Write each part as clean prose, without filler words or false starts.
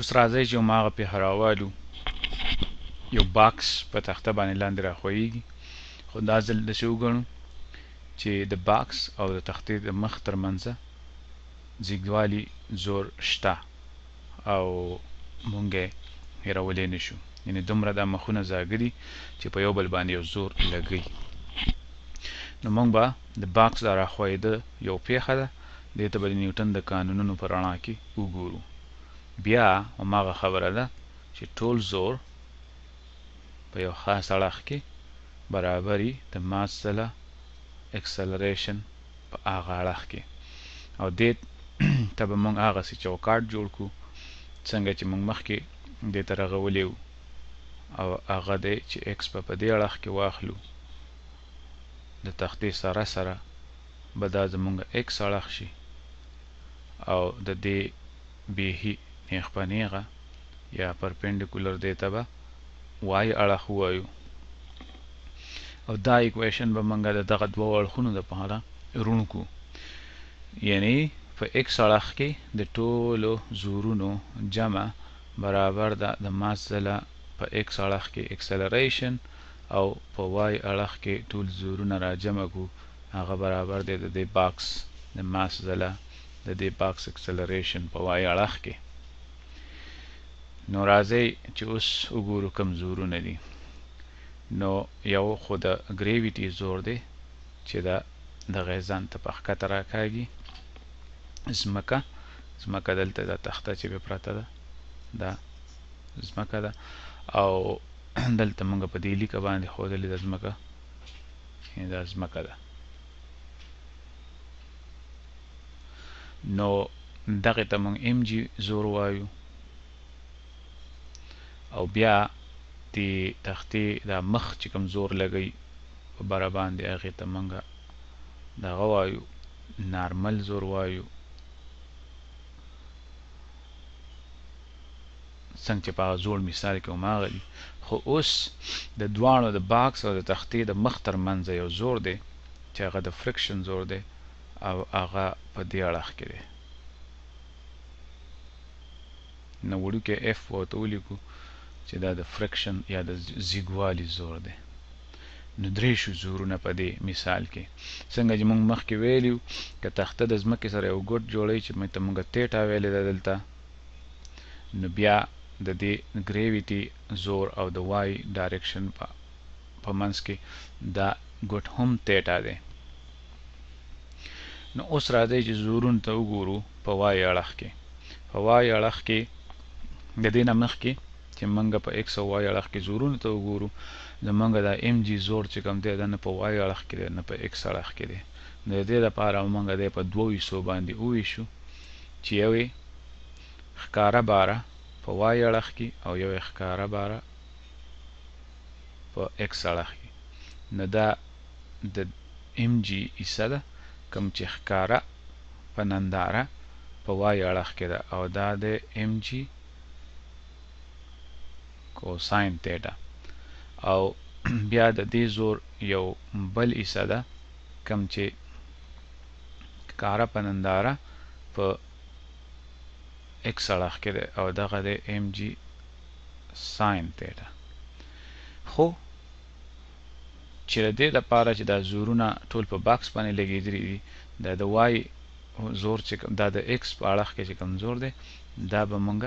اوس راځئ چې هماغه پې راوالو یو باکس په تخته باندې لاندې راښویږي خو دا ځل داسې وګڼو چې د باکس او د تختې د مخ ترمنځه زیږوالي زور شته او مونږ یې هېرولی نه شو یعنې دومره دا مخونه زاږه دي چې په یو بل باندې یو زور لګوي نو مونږ به د باکس دا راښویېده یو پیښه ده دې ته به د نیوټن د قانونونو په رڼا کې وګورو بیا هماغه خبره ده چې ټول زور په یو خاص اړخ کې برابري د ماس ځله اکسلریشن په هغه اړخ کې او دې ته به مونږ هغسې چوکاټ جوړ کړو څنګه چې مونږ مخکې دې ته رغولی و او هغه دی چې ایکس په دې اړخ کې واخلو د تختې سره سره به دا زمونږ ایکس اړخ شي او د دې بیخي نیغ په نیغه یا پرپینډیکولر دې ته به وای اړخ ووایو او دا ایکویشن به مونږ د دغه دوه اړخونو دپاره روڼ کړو یعنی په ایکس اړخ کې د ټولو زورونو جمع برابر ده د ماس ځله په ایکس اړخ کې اکسلریشن او په وای اړخ کې ټول زورونه را جمع کړو هغه برابر دی د دې باکس د ماس ځله د دې باکس اکسلریشن په وای اړخ کې نو راځئ چې اوس وګورو کوم زورونه دي نو یو خو د ګریویټي زور دی چې دا دغه ځان ته په ښکته راکاږي ځمکه دلته دا تخته چې پې پرته ده دا ځمکه ده او دلته مونږ په دې لیکه باندې ښودلې ده ځمکه دا ځمکه ده نو دغې ته مونږ ام جي زور وایو او بیا د تختې دا مخ چې کوم زور لګوي په بره باندې هغې ته مونږ دغه وایو نارمل زور وایو څنګه چې په هغه زوړ مثال کې هماغه دي خو اوس د دواړو د باکس او د تختې د مخ ترمنځ یو زور دی چې هغه د فرکشن زور دی او هغه په دې اړخ کې دی نو وړوکی اف ورته ولیکو چې دا د فرکشن یا د زیږوالي زور دی نو درې شو زورونه په دې مثال کې څنګه چې موږ مخکې ویلي که تخته د ځمکې سره یو ګوټ جوړوي چې ته موږ تیټه ویلې ده دلته نو بیا د دې ګریویټي زور او د وای ډایرکشن په منځ کې دا ګوټ هم تیټه دی نو اوس راځئ چې زورونو ته وګورو په وای اړخ کې په وای اړخ کې د دې نه مخکې چې موږ په ایکس او وای اړخ کې زورونو ته وګورو زمونږ دا ام جي زور چې کوم دی دا نه په وای اړخ کې دی نه په ایکس اړخ کې دی د دې لپاره موږ دی په دوو حصو باندې وویشو چې یو یې ښکاره باره په وای اړخ کې او یو یې ښکاره باره په ایکس اړخ کې نو دا د ام جي حصه ده کوم چې ښکاره په ننداره په وای اړخ کې ده او دا د ام جي کوساین تیټا او بیا د دې زور یو بل حصه ده کوم چې ښکاره په ننداره په ایکس اړخ کې ده او دغه د ام جي ساین تیټا خو چې د دې لپاره چې دا زورونه ټول په باکس باندې لګېدلي دي دا د وای زور چې دا د ایکس په اړخ کې چې کوم زور دی دا به مونږ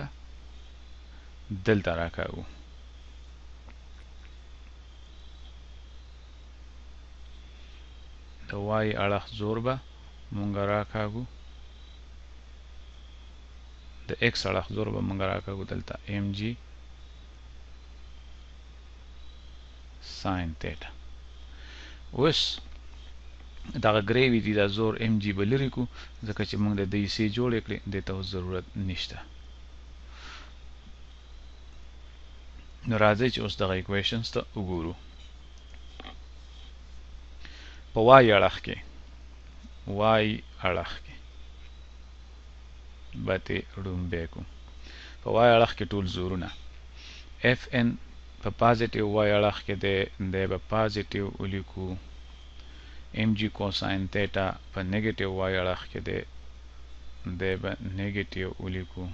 دلته راکاږو د وای اړخ زور به مونږ راکاږو د ایکس اړخ زور به مونږ راکاږو دلته ام جي ساین تیټا اوس دغه ګریویټي دا زور ام جي به لرې کړو ځکه چې مونږ د دې حصې جوړې کړې دې ته اوس ضرورت نشته نو راځئ چې اوس دغه ایکویشنز ته وګورو په وای اړخ کې به ترې ړومبی کړو په وای اړخ کې ټول زورونه اف ان په پازیټیو وای اړخ کې دی به پازیټیو ولیکو ام جي کوساین تیټا په نیګیټیو وای اړخ کې دی به نیګیټیو ولیکو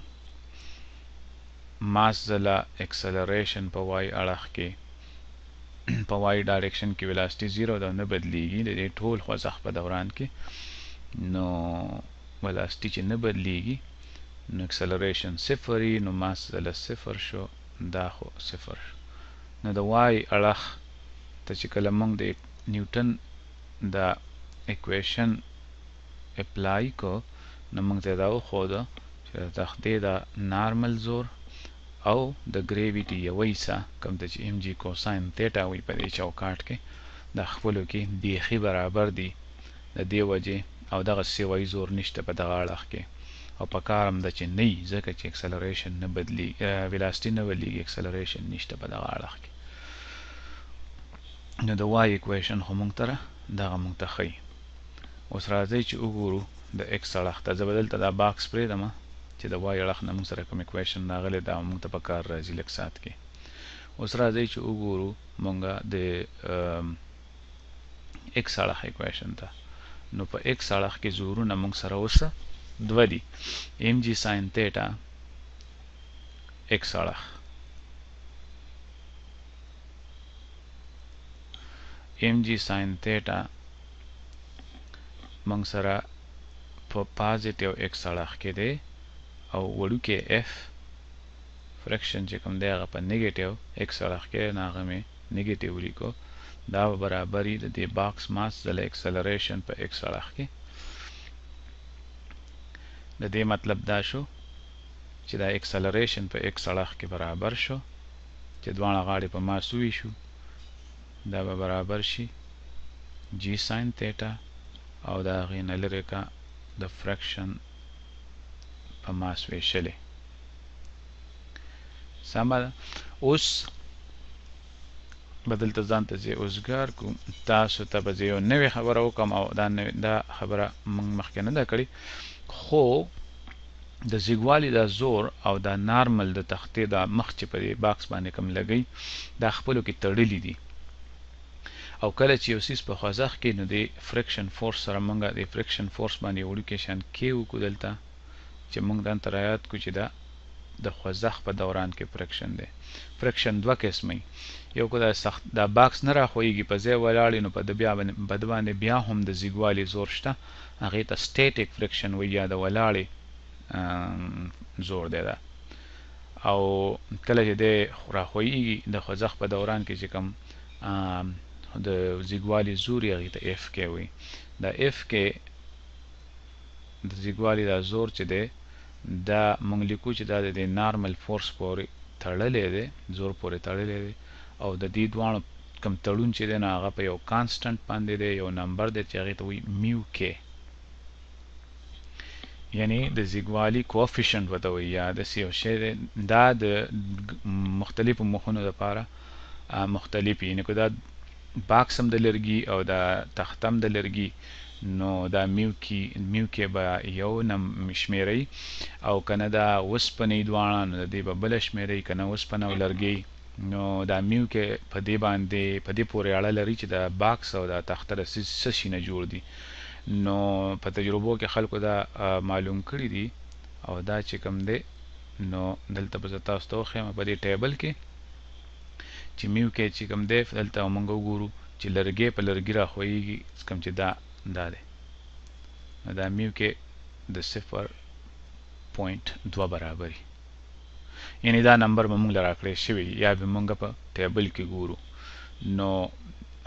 ماس ځله اکسلریشن په وای اړخ کې په وای ډایرکشن کې ویلاسټي 0 ده نه بدلیږي د دې ټول خوځښت په دوران کې نو ویلاسټي چې نه بدلیږي نو اکسلریشن صفر وي نو ماس ځله صفر شو دا خو صفر شو نو د وای اړخ ته چې کله موږ د نیوټن د اکویشن اپلای کو نو موږ ته دا وښوده چې د تختې د نارمل زور او د ګریویټي یوه حصه کوم ته چې ام جي کوساین تیټا وي په دې چوکاټ کې د خپلو کې بیخي برابر دي د دې وجې او دغه سیوایي زور نشته په دغه اړخ کې او په کار هم ده چې نه وي ځکه چې اکسلریشن نه بدلی ویلاسټي نه بدلیږي اکسلریشن نشته په دغه اړخ کې نو د وای اکویشن خو موږ ته دغه موږ ته ښیي اوس راځئ چې وګورو د ایکس اړخ ته زه به دلته دا باکس پرېږدم چې د وای اړخ نه موږ سره کوم اکویشن راغلی دا موږ ته په کار راځي لږ ساعت کې اوس راځئ چې وګورو موږ د ایکس اړخ اکویشن ته نو په ایکس اړخ کې زورونه موږ سره اوس دوه دي ام جي ساین تیټا ایکس اړخ ام جي ساین تیټا موږ سره په پازیټیو ایکس اړخ کې دی او وړوکی اف فرکشن چې کوم دی هغه په نیګیټیو ایکس اړخ کې نه هغه مې نیګیټیو ولیکو دا به برابر وي د دې باکس ماس ځله اکسلریشن په ایکس اړخ کې د دې مطلب دا شو چې دا اکسلریشن په ایکس اړخ کې برابر شو چې دواړه غاړې په ماس وویشو دا به برابر شي جی ساین تیټا او د هغې نه لرې که د فرکشن په ماس ویشلې سمه ده اوس به دلته ځان ته زه اوزګار کوم تاسو ته به زه یو نوې خبره وکړم او دا خبره موږ مخکې نه ده کړې خو د زیږوالي دا زور او دا نارمل د تختې دا مخ چې په دې باکس باندې کوم لګی دا خپلو کې تړلي دي او کله چې یو څیز په خوځښت کې نو د فرکشن فورس سره موږ د فرکشن فورس باندې وړوکی شان کې وکړو دلته چې موږ دا رعایت کړو چې دا د خوځښت په دوران کې فرکشن دی فرکشن دوه قسمه یو کو دا باکس نه راخویږي په ځای ولاړ نو په د باندې بیا هم د زیږوالي زور شته هغې ته سټیټیک فرکشن وایي یا د ولاړې زور دی دا او کله چې دی راخویږي د خوځښت په دوران کې چې کوم د زیږوالي زور یې هغې ته اف کې وایي دا اف کې د زیږوالي دا زور چې دی دا موږ لیکو چې دا د نارمل فورس پورې تړلی دی زور پورې تړلی دی او د دې دواړو کوم تړون چې دی نو هغه په یو کانسټنټ باندې دی یو نمبر دی چې هغې ته وایي میو کې یعنی د زیږوالي کوفیشنټ ورته وایي یا داسې یو شی دی دا د مختلفو موخونو لپاره مختلف یعنی که دا باکس هم د لرګي او دا تخته هم د لرګي نو دا میو کې به یو شمیرئ او کنه دا وسپنې دواړه نو د دې به بله شمیرئ کنه وسپنه او لرګي نو دا میو کې په دې باندې په دې پورې اړه لري چې دا باکس او دا تخته د څه شي نه جوړ دي نو په تجربو کې خلکو دا معلوم کړي دي او دا چې کوم دی نو دلته به زه تاسو ته وښیم په دې ټیبل کې چې میو کې چې کوم دی دلته موږ وګورو چې لرګي په لرګي راخویږي کوم چې دا دی نو دا میو کې د 0.2 برابري یعنی دا نمبر به موږ راکړی شوی یا به موږ په ټیبل کې ګورو نو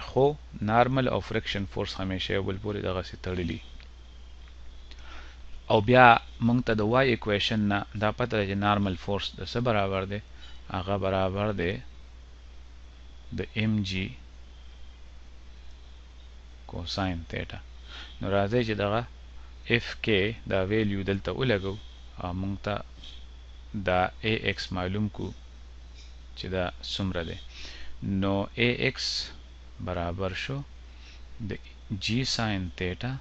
خو نارمل او فرکشن فورس همیشه یو بل پورې دغسې تړلي او بیا موږ ته د وای اکویشن نه دا پته ده چې نارمل فورس د څه برابر دی هغه برابر دی د ام جی کوساین تیټا نو راځئ چې دغه اف کې دا ویلیو دلته ولګو او موږ ته دا اے ایکس معلوم کو چې دا څومره دی نو اے ایکس برابر شو د جی ساین تیټا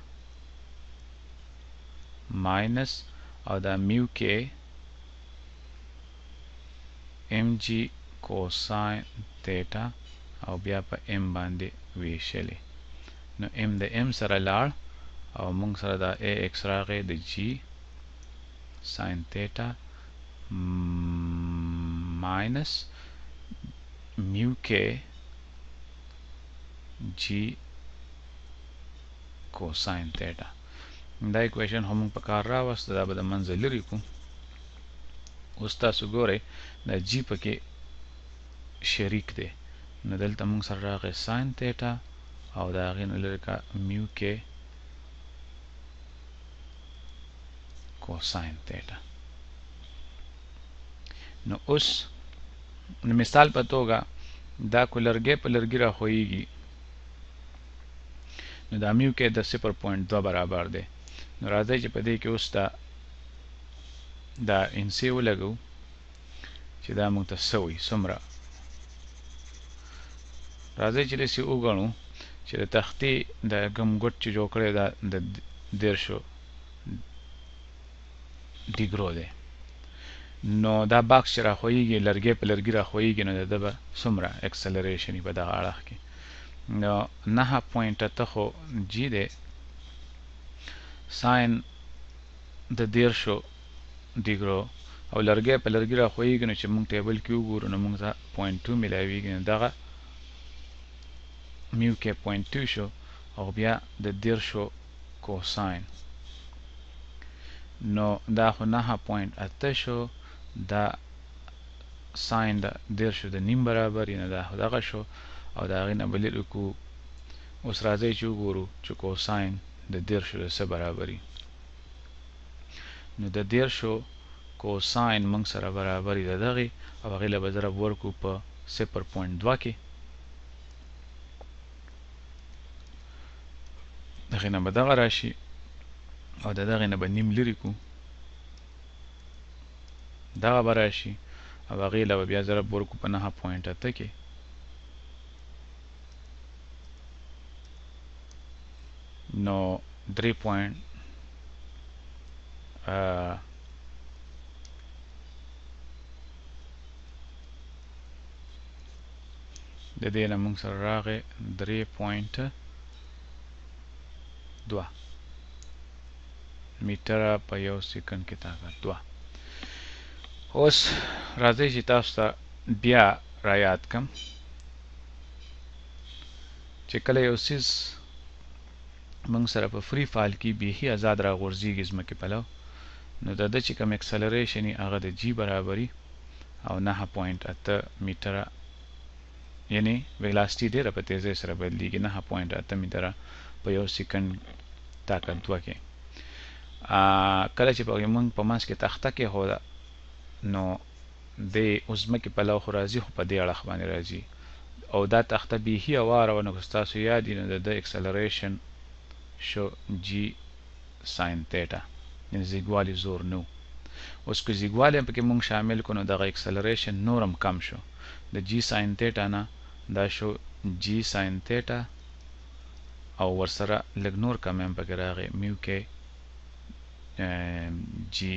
ماینس او دا میو کې ام جی کوساین تیټا او بیا په ام باندې ویشلې نو ام د ام سره لاړ او موږ سره دا اے ایکس راغی د جی ساین تیټا ماینس میو کې جی کوساین تیټا. دا ایکویشن هم په کار راوست، دا به د منځه لرې کو. اوس تاسو ګورئ دا جی پکې شریک دی، نو دلته موږ سره راغی ساین تیټا او د هغې نه لرې کا میو کې کوساین تیټا. نو اوس مثال په توګه دا کو لرګی په لرګي راخویږي، نو دا میو کې د 0.2 برابر دی. نو راځئ چې په دې کې اوس دا انسی ولګو چې دا موږ ته څه وایي څومره. راځئ چې داسې وګڼو چې د تختې د کوم ګوټ چې جوړ کړی دا د 10 ډیګرو دی. نو دا باکس چې راخویږي لرګی په لرګي راخویږي، نو د ده به څومره اکسلریشن په دغه اړخ کې. نو 9.8 خو جی دی، ساین د 10 ډیګرو او لرګی په لرګي راخویږي، نو چې موږ ټیبل کې وګورو نو موږ ته 0.2 میلاویږي. نو دغه میو کې 0.2 شو او بیا د 10 کوساین، نو دا خو 9.8 شو، دا ساین د 10 د نیم برابر، نه دا خو دغه شو او د هغې نه به لرې کو. اوس راځئ چې وګورو چې کوساین د 10 د څه برابري. نو د 10 کوساین موږ سره برابري د دغې او هغې له به ضرب ورکو په 0.2 کې، دغې نه به دغه راشي او د دغې نه به نیم لرې کو، دغه به راشي او هغې له به بیا ضرب ورکو په 9.8 کې. نو 3. د دې نه موږ سره راغی 3.2 میټره په یو سیکنډ کې طاقت 2. اوس راځئ چې تاسو ته بیا را یاد کړم چې کله یو څیز موږ سره په فری فال کې بیخي آزاد راغورځېږي ځمکې پلو، نو د ده چې کوم اکسلریشن یې هغه د جی برابري او 9.8 میټره، یعنی ویلاسټي ډېره په تیزۍ سره بدلیږي، 9.8 میټره په یو سیکنډ طاقت 2 کې. کله چې موږ په منځ کې تخته کېښوده نو د ځمکې پلو خو راځي، خو په دې اړخ باندې راځي او دا تخته بیخي هواره وه، نو که ستاسو یاد وي نو د ده اکسلریشن شو جی ساین تیټا، یعنې زیږوالي زور نه و. اوس که زیږوالی هم پکې موږ شامل کړو نو دغه اکسلریشن نور هم کم شو، د جی ساین تیټا نه دا شو جی ساین تیټا او ورسره لږ نور کم هم پکې راغی میو کې جی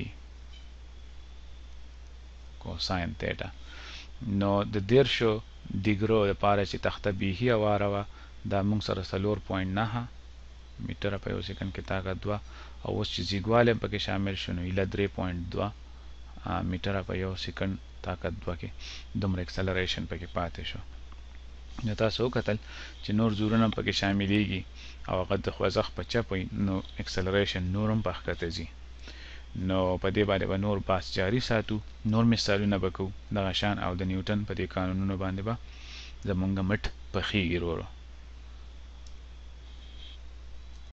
کوساین تیټا. نو د 10 ډیګرو لپاره چې تخته بیخي هواره وه دا موږ سره 4.9 میټره په یو سیکنډ کې طاقت 2 او اوس چې زیږوالی هم پکې شامل شو نو ایله 3.2 میټره په یو سیکنډ طاقت 2 کې دومره اکسلریشن پکې پاتې شو. نو تاسو وکتل چې نور زورونه هم پکې شاملیږي او هغه د خوځښت په چپ وي، نو اکسلریشن نور هم په ښکته ځي. نو په دې باندې به نور بحث جاري ساتو، نور مثالونه به کوو دغه شان، او د نیوټن په دې قانونونو باندې به زمونږ مټ پخېږي ورو ورو.